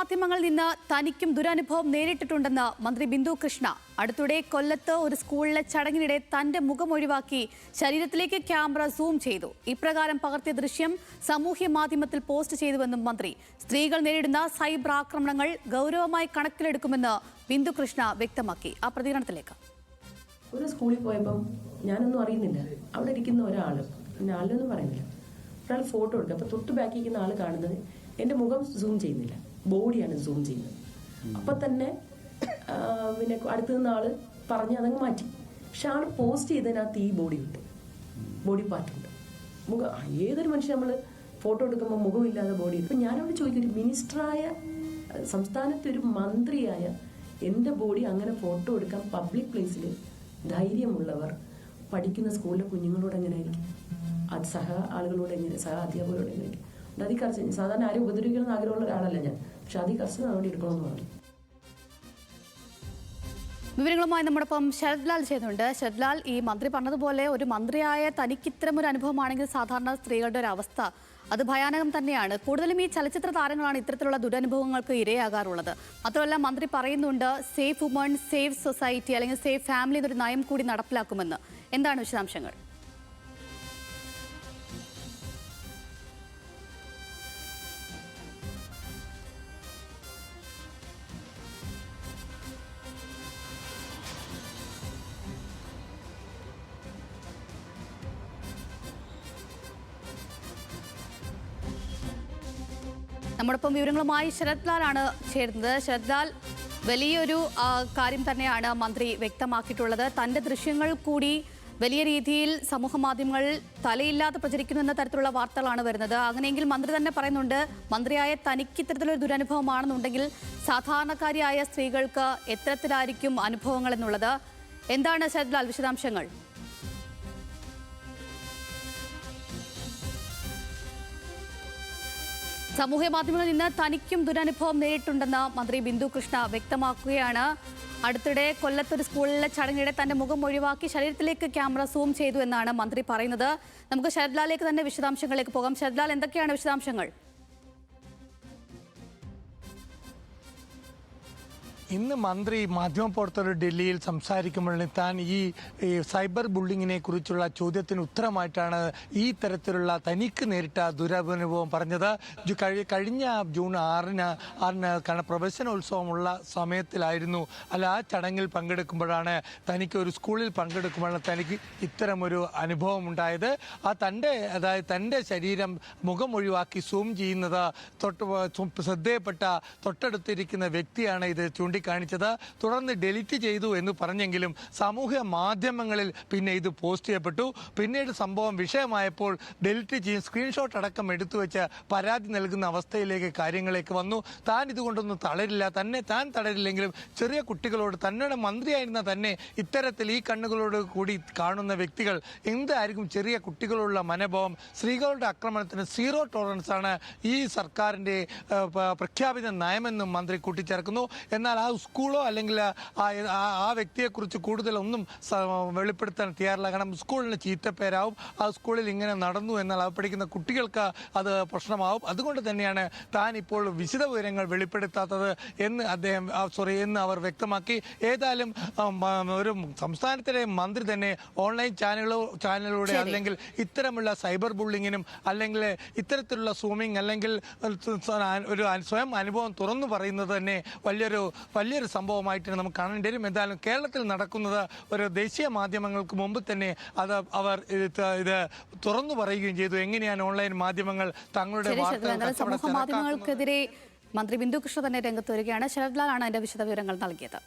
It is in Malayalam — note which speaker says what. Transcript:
Speaker 1: മാധ്യമങ്ങളിൽ നിന്ന് തനിക്കും ദുരനുഭവം നേരിട്ടിട്ടുണ്ടെന്ന് മന്ത്രി ബിന്ദു കൃഷ്ണ. അടുത്തിടെ കൊല്ലത്ത് ഒരു സ്കൂളിലെ ചടങ്ങിനിടെ തന്റെ മുഖം ഒഴിവാക്കി ശരീരത്തിലേക്ക് ക്യാമറ സൂം ചെയ്തു. ഇപ്രകാരം പകർത്തിയ ദൃശ്യം സാമൂഹ്യ മാധ്യമത്തിൽ പോസ്റ്റ് ചെയ്തുവെന്നും മന്ത്രി. സ്ത്രീകൾ നേരിടുന്ന സൈബർ ആക്രമണങ്ങൾ ഗൗരവമായി കണക്കിലെടുക്കുമെന്ന് ബിന്ദു കൃഷ്ണ വ്യക്തമാക്കി. ആ പ്രതികരണത്തിലേക്ക്.
Speaker 2: ഒരു സ്കൂളിൽ പോയപ്പം ഞാനൊന്നും അറിയുന്നില്ല. അവിടെ ഇരിക്കുന്ന ഒരാള്, ആളിനൊന്നും പറയുന്നില്ല, ഒരാൾ ഫോട്ടോ എടുക്കുക. അപ്പൊ തൊട്ട് ബാക്കി ഇരിക്കുന്ന ആള് കാണുന്നത് എന്റെ മുഖം സൂം ചെയ്യുന്നില്ല, ബോഡിയാണ് സൂം ചെയ്യുന്നത്. അപ്പൊ തന്നെ പിന്നെ അടുത്ത് നിന്ന ആള് പറഞ്ഞ് അതങ്ങ് മാറ്റി. പക്ഷെ ആള് പോസ്റ്റ് ചെയ്തതിനകത്ത് ഈ ബോഡി ഉണ്ട്, ബോഡി പാർട്ട് ഉണ്ട്. ഏതൊരു മനുഷ്യൻ നമ്മള് ഫോട്ടോ എടുക്കുമ്പോൾ മുഖമില്ലാതെ ബോഡി. ഇപ്പൊ ഞാനവിടെ ചോദിക്കും, ഒരു മിനിസ്റ്ററായ, സംസ്ഥാനത്തെ ഒരു മന്ത്രിയായ എന്റെ ബോഡി അങ്ങനെ ഫോട്ടോ എടുക്കാൻ പബ്ലിക് പ്ലേസിൽ ധൈര്യമുള്ളവർ പഠിക്കുന്ന സ്കൂളിലെ കുഞ്ഞുങ്ങളോട് എങ്ങനെയായിരിക്കും? അത് സഹ ആളുകളോട് എങ്ങനെ, സഹ അധ്യാപകരോട് എങ്ങനെയായിരിക്കും? അതികർശന, സാധാരണ ആരും ഉപദ്രവിക്കണമെന്ന് ആഗ്രഹമുള്ള ഒരാളല്ല ഞാൻ, പക്ഷെ അതികർശന നടപടി എടുക്കണമെന്ന് പറഞ്ഞു.
Speaker 1: വിവരങ്ങളുമായി നമ്മോടൊപ്പം ശരത്ലാൽ ചെയ്യുന്നുണ്ട്. ശരത്ലാൽ, ഈ മന്ത്രി പറഞ്ഞതുപോലെ ഒരു മന്ത്രിയായ തനിക്ക് ഇത്തരം ഒരു അനുഭവമാണെങ്കിൽ സാധാരണ സ്ത്രീകളുടെ ഒരു അവസ്ഥ അത് ഭയാനകം തന്നെയാണ്. കൂടുതലും ഈ ചലച്ചിത്ര താരങ്ങളാണ് ഇത്തരത്തിലുള്ള ദുരനുഭവങ്ങൾക്ക് ഇരയാകാറുള്ളത്. മാത്രമല്ല മന്ത്രി പറയുന്നുണ്ട് സേഫ് വുമൺ സേഫ് സൊസൈറ്റി അല്ലെങ്കിൽ സേഫ് ഫാമിലി എന്നൊരു നയം കൂടി നടപ്പിലാക്കുമെന്ന്. എന്താണ് വിശദാംശങ്ങൾ? നമ്മോടൊപ്പം വിവരങ്ങളുമായി ശരത്ലാലാണ് ചേരുന്നത്. ശരത്ലാൽ, വലിയൊരു കാര്യം തന്നെയാണ് മന്ത്രി വ്യക്തമാക്കിയിട്ടുള്ളത്. തന്റെ ദൃശ്യങ്ങൾ കൂടി വലിയ രീതിയിൽ സമൂഹ മാധ്യമങ്ങളിൽ തലയില്ലാതെ പ്രചരിക്കുന്നു എന്ന തരത്തിലുള്ള വാർത്തകളാണ് വരുന്നത്. അങ്ങനെയെങ്കിൽ മന്ത്രി തന്നെ പറയുന്നുണ്ട് മന്ത്രിയായ തനിക്ക് ഇത്തരത്തിലൊരു ദുരനുഭവമാണെന്നുണ്ടെങ്കിൽ സാധാരണക്കാരിയായ സ്ത്രീകൾക്ക് എത്തരത്തിലായിരിക്കും അനുഭവങ്ങൾ എന്നുള്ളത്. എന്താണ് ശരത്ലാൽ വിശദാംശങ്ങൾ? സാമൂഹ്യ മാധ്യമങ്ങളിൽ നിന്ന് തനിക്കും ദുരനുഭവം നേരിട്ടുണ്ടെന്ന് മന്ത്രി ബിന്ദു കൃഷ്ണ വ്യക്തമാക്കുകയാണ്. അടുത്തിടെ കൊല്ലത്തൊരു സ്കൂളിലെ ചടങ്ങിനിടെ തന്റെ മുഖം ഒഴിവാക്കി ശരീരത്തിലേക്ക് ക്യാമറ സൂം ചെയ്തു എന്നാണ് മന്ത്രി പറയുന്നത്. നമുക്ക് ശരത്ലാലിലേക്ക് തന്നെ വിശദാംശങ്ങളിലേക്ക് പോകാം. ശരത്ലാൽ, എന്തൊക്കെയാണ് വിശദാംശങ്ങൾ?
Speaker 3: ഇന്ന് മന്ത്രി മാധ്യമപ്രവർത്തകർ ഡൽഹിയിൽ സംസാരിക്കുമ്പോൾ താൻ ഈ സൈബർ ബുള്ളിങ്ങിനെ കുറിച്ചുള്ള ചോദ്യത്തിന് ഉത്തരമായിട്ടാണ് ഈ തരത്തിലുള്ള തനിക്ക് നേരിട്ട ദുരനുഭവം പറഞ്ഞത്. കഴിഞ്ഞ ജൂൺ 6-ന് കാരണം പ്രവേശനോത്സവമുള്ള സമയത്തിലായിരുന്നു, അല്ല ആ ചടങ്ങിൽ പങ്കെടുക്കുമ്പോഴാണ് തനിക്ക് ഒരു സ്കൂളിൽ പങ്കെടുക്കുമ്പോഴാണ് തനിക്ക് ഇത്തരമൊരു അനുഭവം ഉണ്ടായത്. അതായത് തൻ്റെ ശരീരം മുഖം ഒഴിവാക്കി സൂം ചെയ്യുന്നത് ശ്രദ്ധയപ്പെട്ട തൊട്ടടുത്തിരിക്കുന്ന വ്യക്തിയാണ് ഇത് കാണിച്ചത്. തുടർന്ന് ഡെലിറ്റ് ചെയ്തു എന്ന് പറഞ്ഞെങ്കിലും സാമൂഹ്യ മാധ്യമങ്ങളിൽ പിന്നെ ഇത് പോസ്റ്റ് ചെയ്യപ്പെട്ടു. പിന്നീട് സംഭവം വിഷയമായപ്പോൾ ഡെലിറ്റ് ചെയ്യും സ്ക്രീൻഷോട്ട് അടക്കം എടുത്തു വെച്ച് പരാതി നൽകുന്ന അവസ്ഥയിലേക്ക് കാര്യങ്ങളേക്ക് വന്നു. താൻ ഇതുകൊണ്ടൊന്നും തളരില്ല, താൻ തളരില്ലെങ്കിലും ചെറിയ കുട്ടികളോട് തന്നോട് മന്ത്രിയായിരുന്ന തന്നെ ഇത്തരത്തിൽ ഈ കണ്ണുകളോട് കൂടി കാണുന്ന വ്യക്തികൾ എന്തായിരിക്കും ചെറിയ കുട്ടികളുള്ള മനോഭാവം? സ്ത്രീകളുടെ ആക്രമണത്തിന് സീറോ ടോളറൻസ് ആണ് ഈ സർക്കാരിൻ്റെ പ്രഖ്യാപിത നയമെന്നും മന്ത്രി കൂട്ടിച്ചേർക്കുന്നു. എന്നാൽ ആ സ്കൂളോ അല്ലെങ്കിൽ ആ വ്യക്തിയെക്കുറിച്ച് കൂടുതലൊന്നും വെളിപ്പെടുത്താൻ തയ്യാറില്ല. കാരണം സ്കൂളിന് ചീത്തപ്പേരാവും, ആ സ്കൂളിൽ ഇങ്ങനെ നടന്നു എന്നാൽ അത് പഠിക്കുന്ന കുട്ടികൾക്ക് അത് പ്രശ്നമാവും. അതുകൊണ്ട് തന്നെയാണ് താൻ ഇപ്പോൾ വിശദ വിവരങ്ങൾ വെളിപ്പെടുത്താത്തത് എന്ന് അവർ വ്യക്തമാക്കി. ഏതായാലും ഒരു സംസ്ഥാനത്തിലെ മന്ത്രി തന്നെ ഓൺലൈൻ ചാനലിലൂടെ അല്ലെങ്കിൽ ഇത്തരമുള്ള സൈബർ ബുള്ളിങ്ങിനും അല്ലെങ്കിൽ ഇത്തരത്തിലുള്ള സൂമിങ് അല്ലെങ്കിൽ ഒരു സ്വയം അനുഭവം തുറന്നു പറയുന്നത് തന്നെ വലിയൊരു സംഭവമായിട്ട് നമുക്ക് കാണേണ്ടി വരും. എന്തായാലും കേരളത്തിൽ നടക്കുന്നത് ഒരു ദേശീയ മാധ്യമങ്ങൾക്ക് മുമ്പ് തന്നെ അവർ ഇത് തുറന്നു പറയുകയും ചെയ്തു. എങ്ങനെയാണ് ഓൺലൈൻ മാധ്യമങ്ങൾ തങ്ങളുടെ
Speaker 1: സമൂഹ മാധ്യമങ്ങൾക്കെതിരെ മന്ത്രി ബിന്ദു കൃഷ്ണ തന്നെ രംഗത്ത് വരികയാണ്. ശരത്ലാലാണ് അതിന്റെ വിശദവിവരങ്ങൾ നൽകിയത്.